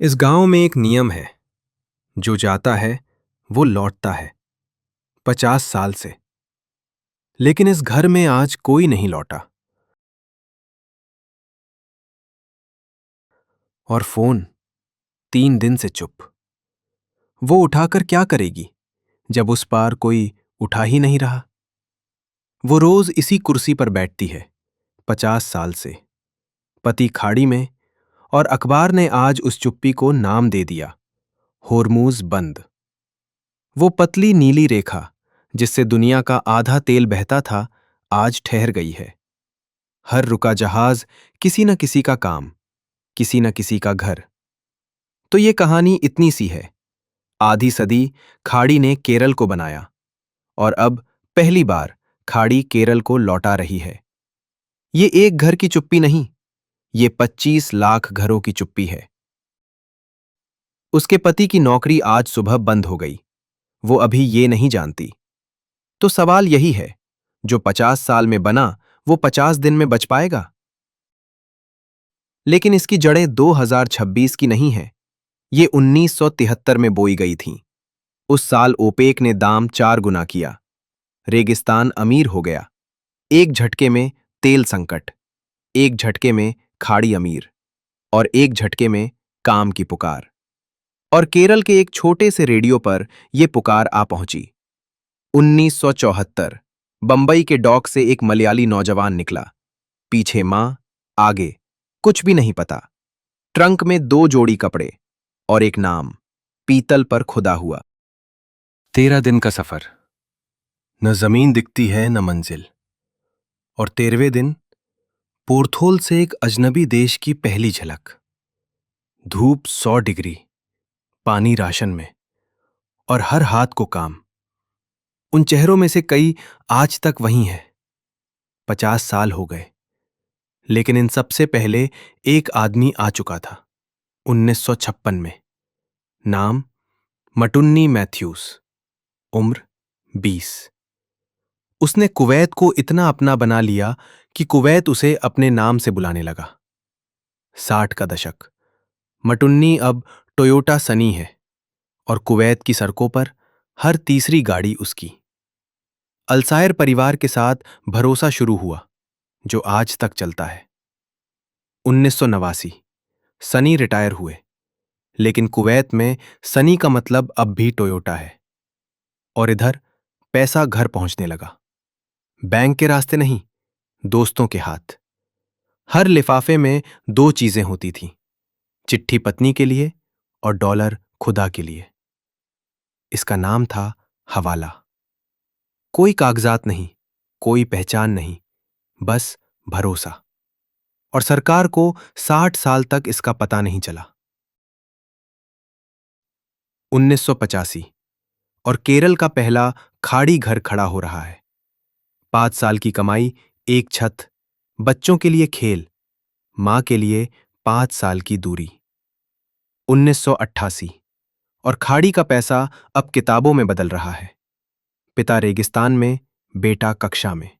इस गांव में एक नियम है। जो जाता है वो लौटता है 50 साल से। लेकिन इस घर में आज कोई नहीं लौटा। और फोन 3 दिन से चुप। वो उठाकर क्या करेगी जब उस पार कोई उठा ही नहीं रहा। वो रोज इसी कुर्सी पर बैठती है 50 साल से। पति खाड़ी में और अखबार ने आज उस चुप्पी को नाम दे दिया, होर्मुज बंद। वो पतली नीली रेखा जिससे दुनिया का आधा तेल बहता था, आज ठहर गई है। हर रुका जहाज किसी न किसी का काम, किसी न किसी का घर। तो ये कहानी इतनी सी है। आधी सदी खाड़ी ने केरल को बनाया और अब पहली बार खाड़ी केरल को लौटा रही है। ये एक घर की चुप्पी नहीं, ये 25 लाख घरों की चुप्पी है। उसके पति की नौकरी आज सुबह बंद हो गई। वो अभी ये नहीं जानती। तो सवाल यही है, जो 50 साल में बना वो 50 दिन में बच पाएगा? लेकिन इसकी जड़ें 2026 की नहीं है। ये 1973 में बोई गई थीं। उस साल ओपेक ने दाम 4 गुना किया। रेगिस्तान अमीर हो गया। एक झटके में तेल संकट, एक झटके में खाड़ी अमीर, और एक झटके में काम की पुकार। और केरल के एक छोटे से रेडियो पर यह पुकार आ पहुंची। 1974 बंबई के डॉक से एक मलयाली नौजवान निकला। पीछे मां, आगे कुछ भी नहीं पता। ट्रंक में 2 जोड़ी कपड़े और एक नाम पीतल पर खुदा हुआ। 13 दिन का सफर। न जमीन दिखती है न मंजिल। और 13वें दिन पोर्थोल से एक अजनबी देश की पहली झलक। धूप 100 डिग्री, पानी राशन में, और हर हाथ को काम। उन चेहरों में से कई आज तक वही हैं। 50 साल हो गए, लेकिन इन सबसे पहले एक आदमी आ चुका था 1956 में। नाम मटुन्नी मैथ्यूस, उम्र 20। उसने कुवैत को इतना अपना बना लिया कि कुवैत उसे अपने नाम से बुलाने लगा। 60 का दशक। मटुन्नी अब टोयोटा सनी है और कुवैत की सड़कों पर हर तीसरी गाड़ी उसकी। अल्सायर परिवार के साथ भरोसा शुरू हुआ, जो आज तक चलता है। 1989 सनी रिटायर हुए, लेकिन कुवैत में सनी का मतलब अब भी टोयोटा है। और इधर पैसा घर पहुंचने लगा। बैंक के रास्ते नहीं, दोस्तों के हाथ। हर लिफाफे में 2 चीजें होती थीं, चिट्ठी पत्नी के लिए और डॉलर खुदा के लिए। इसका नाम था हवाला। कोई कागजात नहीं, कोई पहचान नहीं, बस भरोसा। और सरकार को 60 साल तक इसका पता नहीं चला। 1985 और केरल का पहला खाड़ी घर खड़ा हो रहा है। 5 साल की कमाई, एक छत, बच्चों के लिए खेल, मां के लिए 5 साल की दूरी। 1988 और खाड़ी का पैसा अब किताबों में बदल रहा है। पिता रेगिस्तान में, बेटा कक्षा में।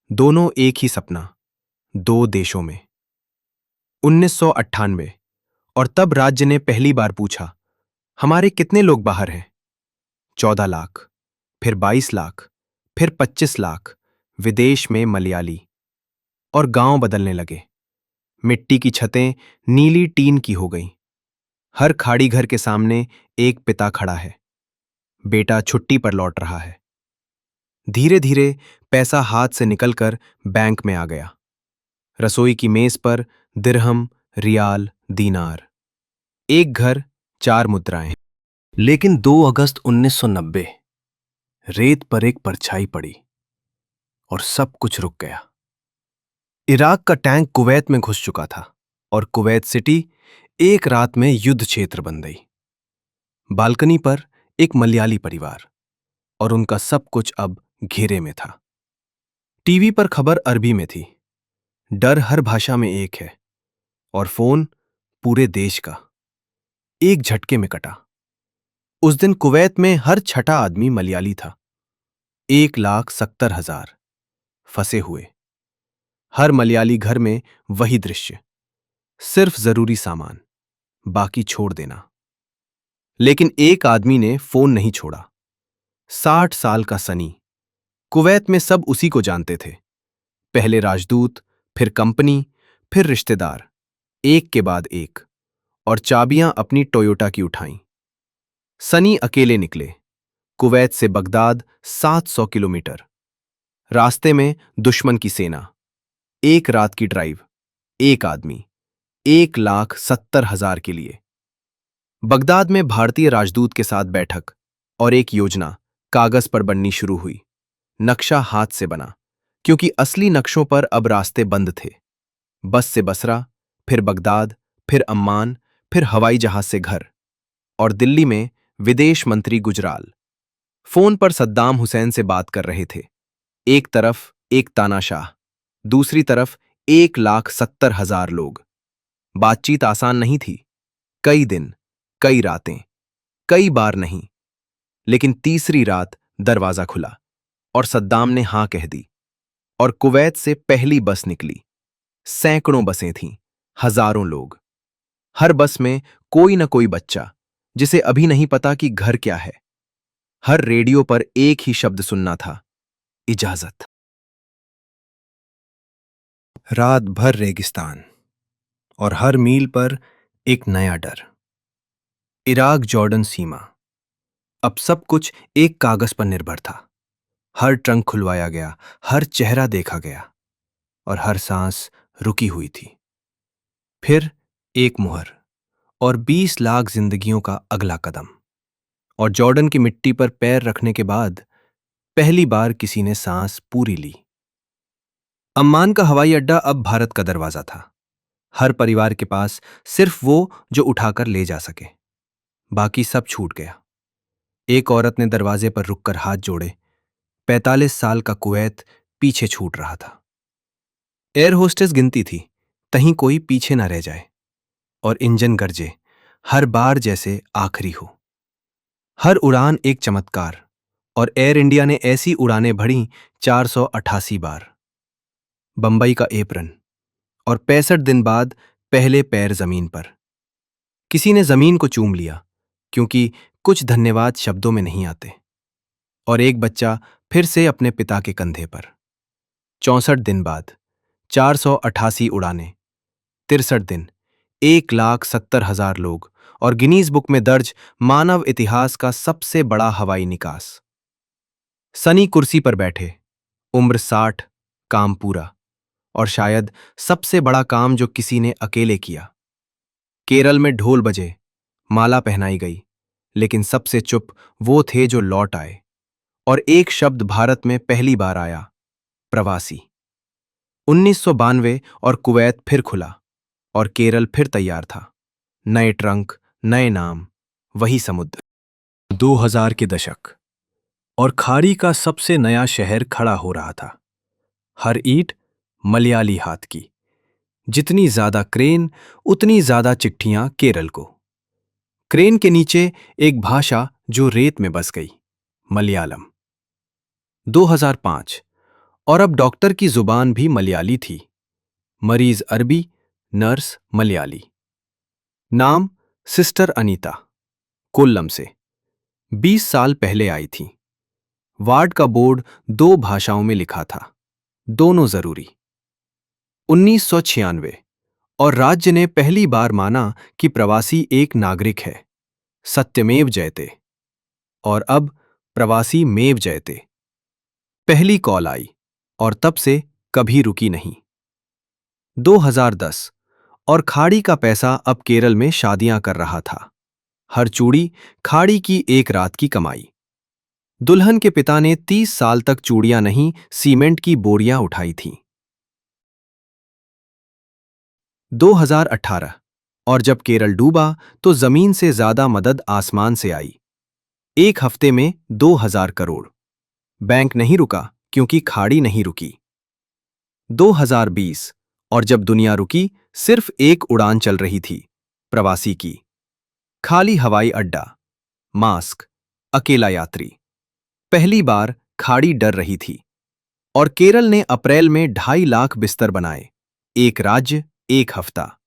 दोनों एक ही सपना, 2 देशों में। 1998 और तब राज्य ने पहली बार पूछा, हमारे कितने लोग बाहर हैं? 14 लाख, फिर 22 लाख, फिर 25 लाख, विदेश में मलयाली। और गांव बदलने लगे। मिट्टी की छतें नीली टीन की हो गईं। हर खाड़ी घर के सामने एक पिता खड़ा है। बेटा छुट्टी पर लौट रहा है। धीरे धीरे पैसा हाथ से निकलकर बैंक में आ गया। रसोई की मेज पर दिरहम, रियाल, दीनार। एक घर, 4 मुद्राएं। लेकिन 2 अगस्त 1990 रेत पर एक परछाई पड़ी और सब कुछ रुक गया। इराक का टैंक कुवैत में घुस चुका था और कुवैत सिटी एक रात में युद्ध क्षेत्र बन गई। बालकनी पर एक मलयाली परिवार, और उनका सब कुछ अब घेरे में था। टीवी पर खबर अरबी में थी। डर हर भाषा में एक है, और फोन पूरे देश का। एक झटके में कटा। उस दिन कुवैत में हर छठा आदमी मलयाली था। 1,70,000 फंसे हुए। हर मलयाली घर में वही दृश्य। सिर्फ जरूरी सामान, बाकी छोड़ देना। लेकिन एक आदमी ने फोन नहीं छोड़ा। 60 साल का सनी। कुवैत में सब उसी को जानते थे। पहले राजदूत, फिर कंपनी, फिर रिश्तेदार, एक के बाद एक, और चाबियां अपनी टोयोटा की उठाईं। सनी अकेले निकले। कुवैत से बगदाद 700 किलोमीटर। रास्ते में दुश्मन की सेना। एक रात की ड्राइव, एक आदमी, 1,70,000 के लिए। बगदाद में भारतीय राजदूत के साथ बैठक और एक योजना कागज पर बननी शुरू हुई। नक्शा हाथ से बना, क्योंकि असली नक्शों पर अब रास्ते बंद थे। बस से बसरा, फिर बगदाद, फिर अम्मान, फिर हवाई जहाज से घर, और दिल्ली में विदेश मंत्री गुजराल। फोन पर सद्दाम हुसैन से बात कर रहे थे। एक तरफ एक तानाशाह, दूसरी तरफ 1,70,000 लोग। बातचीत आसान नहीं थी। कई दिन, कई रातें, कई बार नहीं। लेकिन तीसरी रात दरवाजा खुला और सद्दाम ने हां कह दी। और कुवैत से पहली बस निकली। सैकड़ों बसें थीं, हजारों लोग। हर बस में कोई न कोई बच्चा, जिसे अभी नहीं पता कि घर क्या है। हर रेडियो पर एक ही शब्द सुनना था, इजाजत। रात भर रेगिस्तान, और हर मील पर एक नया डर। इराक जॉर्डन सीमा। अब सब कुछ एक कागज पर निर्भर था। हर ट्रंक खुलवाया गया, हर चेहरा देखा गया, और हर सांस रुकी हुई थी। फिर एक मुहर, और 20 लाख जिंदगियों का अगला कदम। और जॉर्डन की मिट्टी पर पैर रखने के बाद पहली बार किसी ने सांस पूरी ली। अम्मान का हवाई अड्डा अब भारत का दरवाजा था। हर परिवार के पास सिर्फ वो जो उठाकर ले जा सके। बाकी सब छूट गया। एक औरत ने दरवाजे पर रुककर हाथ जोड़े। 45 साल का कुवैत पीछे छूट रहा था। एयर होस्टेस गिनती थी, कहीं कोई पीछे ना रह जाए। और इंजन गरजे, हर बार जैसे आखिरी हो। हर उड़ान एक चमत्कार, और एयर इंडिया ने ऐसी उड़ानें भरी 488 बार। बंबई का एप्रन, और 65 दिन बाद पहले पैर जमीन पर। किसी ने जमीन को चूम लिया, क्योंकि कुछ धन्यवाद शब्दों में नहीं आते। और एक बच्चा फिर से अपने पिता के कंधे पर। 64 दिन बाद 488 उड़ानें, 63 दिन, 1,70,000 लोग, और गिनीज बुक में दर्ज मानव इतिहास का सबसे बड़ा हवाई निकास। सनी कुर्सी पर बैठे, उम्र 60, काम पूरा, और शायद सबसे बड़ा काम जो किसी ने अकेले किया। केरल में ढोल बजे, माला पहनाई गई, लेकिन सबसे चुप वो थे जो लौट आए। और एक शब्द भारत में पहली बार आया, प्रवासी। 1992, और कुवैत फिर खुला, और केरल फिर तैयार था। नए ट्रंक, नए नाम, वही समुद्र। 2000 के दशक, और खाड़ी का सबसे नया शहर खड़ा हो रहा था। हर ईंट मलयाली हाथ की। जितनी ज्यादा क्रेन, उतनी ज्यादा चिट्ठियां केरल को। क्रेन के नीचे एक भाषा जो रेत में बस गई, मलयालम। 2005, और अब डॉक्टर की जुबान भी मलयाली थी। मरीज अरबी, नर्स मलयाली। नाम सिस्टर अनीता, कोल्लम से। 20 साल पहले आई थी। वार्ड का बोर्ड 2 भाषाओं में लिखा था, दोनों जरूरी। 1996, और राज्य ने पहली बार माना कि प्रवासी एक नागरिक है, सत्यमेव जयते। और अब प्रवासी मेव जयते। पहली कॉल आई, और तब से कभी रुकी नहीं। 2010, और खाड़ी का पैसा अब केरल में शादियां कर रहा था। हर चूड़ी खाड़ी की एक रात की कमाई। दुल्हन के पिता ने 30 साल तक चूड़ियां नहीं, सीमेंट की बोरियां उठाई थीं। 2018, और जब केरल डूबा तो जमीन से ज्यादा मदद आसमान से आई। एक हफ्ते में 2,000 करोड़। बैंक नहीं रुका, क्योंकि खाड़ी नहीं रुकी। 2020, और जब दुनिया रुकी, सिर्फ एक उड़ान चल रही थी, प्रवासी की। खाली हवाई अड्डा, मास्क, अकेला यात्री। पहली बार खाड़ी डर रही थी। और केरल ने अप्रैल में 2.5 लाख बिस्तर बनाए। एक राज्य, एक हफ्ता।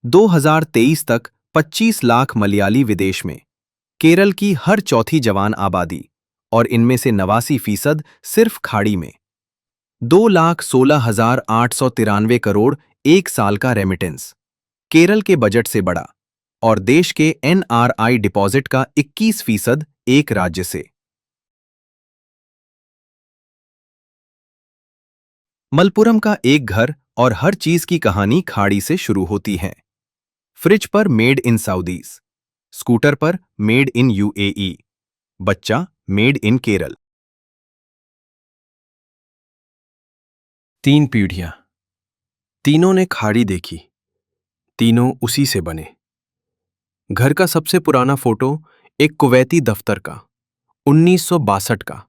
2023 तक 25 लाख मलयाली विदेश में, केरल की हर चौथी जवान आबादी, और इनमें से 89% सिर्फ खाड़ी में। 2,16,893 करोड़ 1 साल का रेमिटेंस, केरल के बजट से बड़ा, और देश के एनआरआई डिपॉजिट का 21% एक राज्य से। मलपुरम का एक घर और हर चीज की कहानी खाड़ी से शुरू होती है। फ्रिज पर मेड इन सऊदीज, स्कूटर पर मेड इन यूएई, बच्चा मेड इन केरल। 3 पीढ़ियां, तीनों ने खाड़ी देखी, तीनों उसी से बने। घर का सबसे पुराना फोटो एक कुवैती दफ्तर का, 1962 का।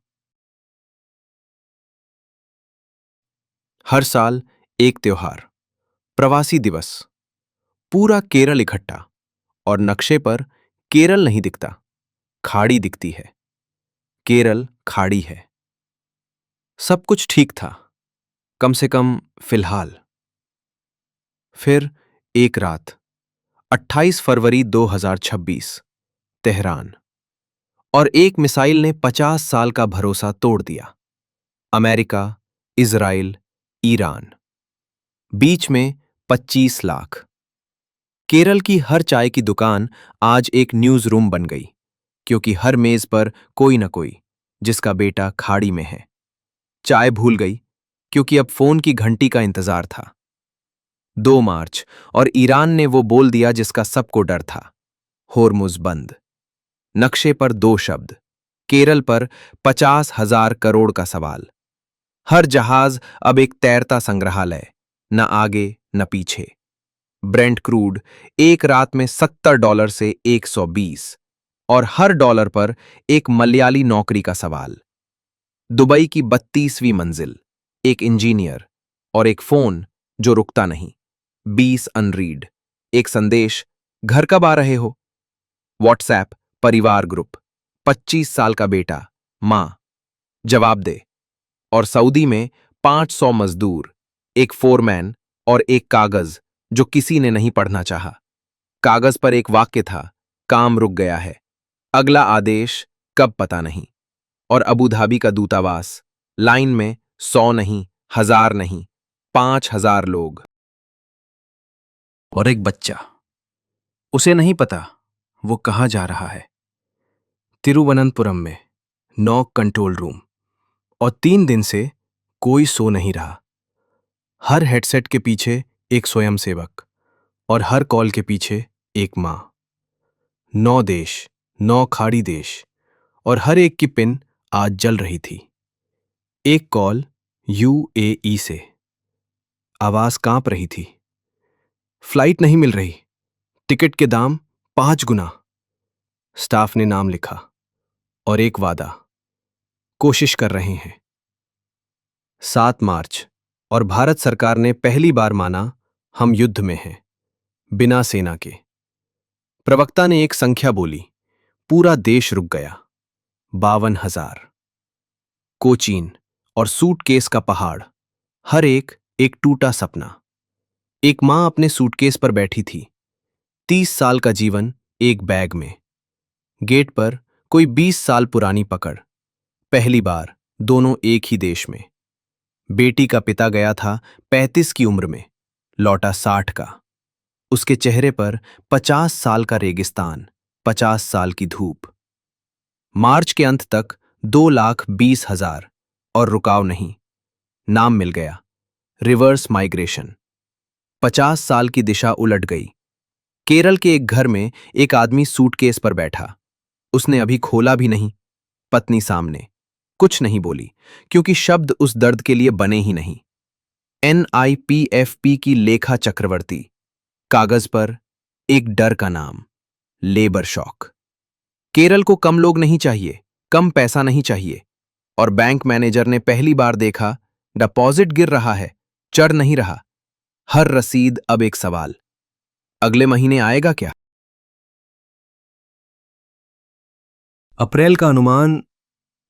हर साल एक त्योहार, प्रवासी दिवस, पूरा केरल इकट्ठा, और नक्शे पर केरल नहीं दिखता, खाड़ी दिखती है। केरल खाड़ी है। सब कुछ ठीक था, कम से कम फिलहाल। फिर एक रात, 28 फरवरी 2026, तेहरान, और एक मिसाइल ने 50 साल का भरोसा तोड़ दिया। अमेरिका, इजराइल, ईरान, बीच में 25 लाख। केरल की हर चाय की दुकान आज एक न्यूज रूम बन गई, क्योंकि हर मेज पर कोई न कोई जिसका बेटा खाड़ी में है। चाय भूल गई, क्योंकि अब फोन की घंटी का इंतजार था। 2 मार्च, और ईरान ने वो बोल दिया जिसका सबको डर था, होर्मुज बंद। नक्शे पर 2 शब्द, केरल पर 50,000 करोड़ का सवाल। हर जहाज अब एक तैरता संग्रहालय, न आगे न पीछे। ब्रेंट क्रूड एक रात में $70 से 120, और हर डॉलर पर एक मलयाली नौकरी का सवाल। दुबई की 32वीं मंजिल, एक इंजीनियर, और एक फोन जो रुकता नहीं। 20 अनरीड, एक संदेश, घर कब आ रहे हो? व्हाट्सएप परिवार ग्रुप, 25 साल का बेटा, मां, जवाब दे। और सऊदी में 500 मजदूर, एक फोरमैन, और एक कागज जो किसी ने नहीं पढ़ना चाहा। कागज पर एक वाक्य था, काम रुक गया है, अगला आदेश कब पता नहीं। और अबू धाबी का दूतावास, लाइन में 100 नहीं, 1000 नहीं, 5000 लोग। और एक बच्चा, उसे नहीं पता वो कहां जा रहा है। तिरुवनंतपुरम में नॉक कंट्रोल रूम, और 3 दिन से कोई सो नहीं रहा। हर हेडसेट के पीछे एक स्वयंसेवक, और हर कॉल के पीछे एक मां। 9 देश, 9 खाड़ी देश, और हर एक की पिन आज जल रही थी। एक कॉल यूएई से, आवाज कांप रही थी। फ्लाइट नहीं मिल रही, टिकट के दाम 5 गुना। स्टाफ ने नाम लिखा, और एक वादा, कोशिश कर रहे हैं। 7 मार्च, और भारत सरकार ने पहली बार माना हम युद्ध में हैं, बिना सेना के। प्रवक्ता ने एक संख्या बोली, पूरा देश रुक गया। 52,000। कोचीन, और सूटकेस का पहाड़, हर एक टूटा सपना। एक मां अपने सूटकेस पर बैठी थी, 30 साल का जीवन एक बैग में। गेट पर कोई 20 साल पुरानी पकड़, पहली बार दोनों एक ही देश में। बेटी का पिता गया था 35 की उम्र में, लौटा 60 का। उसके चेहरे पर 50 साल का रेगिस्तान, 50 साल की धूप। मार्च के अंत तक 2,20,000, और रुकाव नहीं। नाम मिल गया, रिवर्स माइग्रेशन। 50 साल की दिशा उलट गई। केरल के एक घर में एक आदमी सूटकेस पर बैठा। उसने अभी खोला भी नहीं। पत्नी सामने, कुछ नहीं बोली, क्योंकि शब्द उस दर्द के लिए बने ही नहीं। NIPFP की लेखा चक्रवर्ती, कागज पर एक डर का नाम, लेबर शॉक। केरल को कम लोग नहीं चाहिए, कम पैसा नहीं चाहिए। और बैंक मैनेजर ने पहली बार देखा, डिपॉजिट गिर रहा है, चढ़ नहीं रहा। हर रसीद अब एक सवाल, अगले महीने आएगा क्या? अप्रैल का अनुमान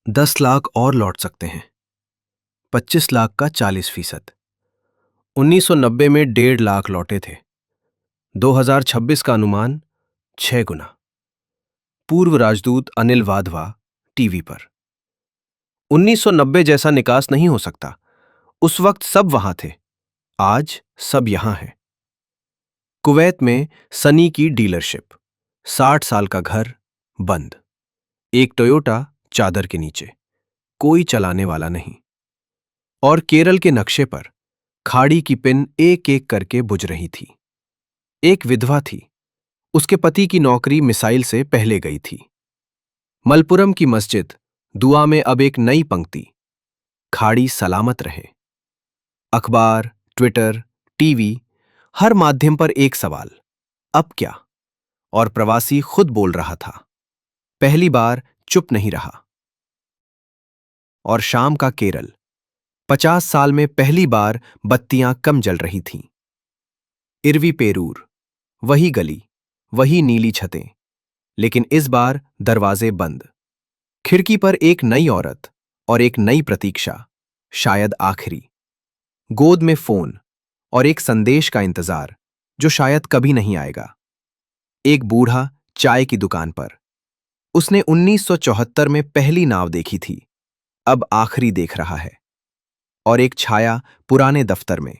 10 लाख और लौट सकते हैं, 25 लाख का 40%। 1990 में 1.5 लाख लौटे थे। 2026 का अनुमान 6 गुना। पूर्व राजदूत अनिल वाधवा टीवी पर। 1990 जैसा निकास नहीं हो सकता। उस वक्त सब वहां थे, आज सब यहां हैं। कुवैत में सनी की डीलरशिप, 60 साल का घर बंद, एक टोयोटा चादर के नीचे, कोई चलाने वाला नहीं। और केरल के नक्शे पर खाड़ी की पिन एक एक करके बुझ रही थी। एक विधवा थी, उसके पति की नौकरी मिसाइल से पहले गई थी। मलपुरम की मस्जिद दुआ में अब एक नई पंक्ति, खाड़ी सलामत रहे। अखबार, ट्विटर, टीवी, हर माध्यम पर एक सवाल, अब क्या? और प्रवासी खुद बोल रहा था, पहली बार चुप नहीं रहा। और शाम का केरल, 50 साल में पहली बार बत्तियां कम जल रही थीं। इरवी पेरूर, वही गली, वही नीली छतें, लेकिन इस बार दरवाजे बंद। खिड़की पर एक नई औरत और एक नई प्रतीक्षा, शायद आखिरी। गोद में फोन और एक संदेश का इंतजार जो शायद कभी नहीं आएगा। एक बूढ़ा चाय की दुकान पर, उसने 1974 में पहली नाव देखी थी, अब आखिरी देख रहा है। और एक छाया पुराने दफ्तर में,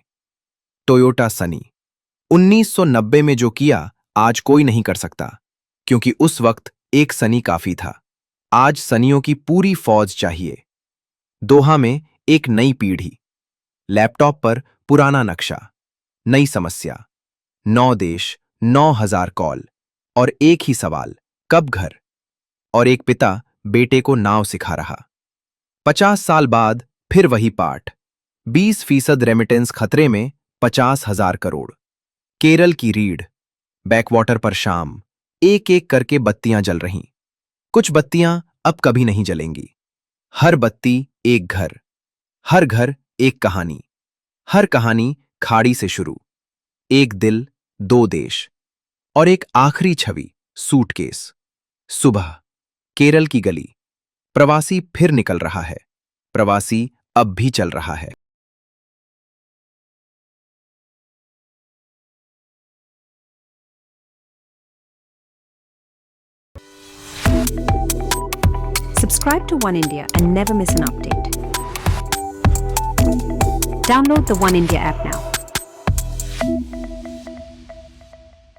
टोयोटा सनी। 1990 में जो किया आज कोई नहीं कर सकता, क्योंकि उस वक्त एक सनी काफी था। आज सनियों की पूरी फौज चाहिए। दोहा में एक नई पीढ़ी, लैपटॉप पर पुराना नक्शा, नई समस्या, 9 देश, 9,000 कॉल और एक ही सवाल, कब घर? और एक पिता बेटे को नाव सिखा रहा। 50 साल बाद फिर वही पाठ, 20% रेमिटेंस खतरे में, 50,000 करोड़। केरल की रीढ़, बैकवाटर पर शाम, एक एक करके बत्तियां जल रहीं। कुछ बत्तियां अब कभी नहीं जलेंगी। हर बत्ती एक घर, हर घर एक कहानी, हर कहानी खाड़ी से शुरू। एक दिल, 2 देश और एक आखिरी छवि, सूटकेस। सुबह, केरल की गली, प्रवासी फिर निकल रहा है, प्रवासी अब भी चल रहा है। Subscribe to One India and never miss an update. Download the One India app now.